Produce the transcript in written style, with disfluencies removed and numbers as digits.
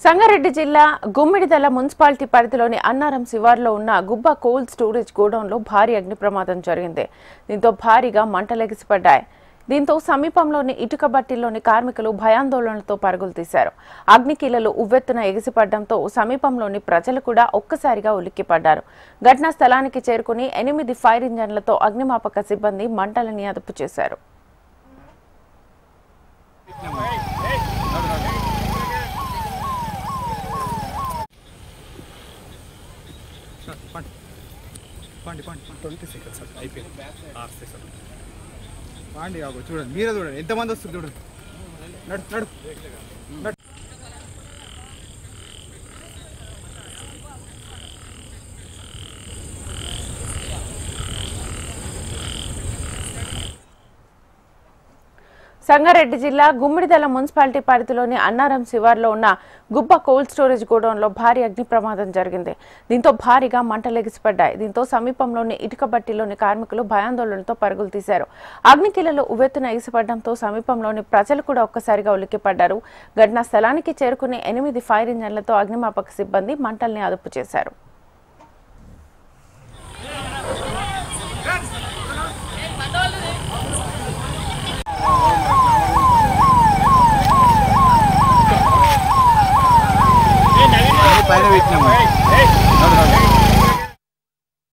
సంగారెడ్డి జిల్లా గుమ్మిడిదల మున్సిపాలిటీ పరిధిలోని అన్నారం శివార్లో ఉన్న గుబ్బ కోల్డ్ స్టోరేజ్ గోడౌన్లో భారీ అగ్ని ప్రమాదం జరిగింది. దీంతో భారీగా మంటలెగిసిపడ్డాయి. దీంతో సమీపంలోని ఇటుక బట్టీల్లోని కార్మికులు భయాందోళనలతో పరుగులు తీశారు. అగ్నికీలలు ఉవ్వెత్తున ఎగిసిపడడంతో సమీపంలోని ప్రజలు కూడా ఒక్కసారిగా ఉలిక్కిపడ్డారు. ఘటనా స్థలానికి చేరుకుని 8 ఫైర్ ఇంజన్లతో అగ్నిమాపక సిబ్బంది మంటలని అదుపు చేశారు. చూడండి మీరే చూడండి ఎంతమంది వస్తుంది చూడండి. నడు నడు నడు. సంగారెడ్డి జిల్లా గుమ్మిడిదల మున్సిపాలిటీ పరిధిలోని అన్నారం శివార్లో ఉన్న గుబ్బ కోల్డ్ స్టోరేజ్ గోడౌన్లో భారీ అగ్ని ప్రమాదం జరిగింది. దీంతో భారీగా మంటలెగిసిపడ్డాయి. దీంతో సమీపంలోని ఇటుక బట్టీలోని కార్మికులు భయాందోళనతో పరుగులు తీశారు. అగ్నికీలలు ఉవ్వెత్తున ఎగిసిపడడంతో సమీపంలోని ప్రజలు కూడా ఒక్కసారిగా ఉలిక్కిపడ్డారు. ఘటనా స్థలానికి చేరుకుని 8 ఫైర్ ఇంజన్లతో అగ్నిమాపక సిబ్బంది మంటల్ని అదుపు చేశారు. పైన పెట్టినాము.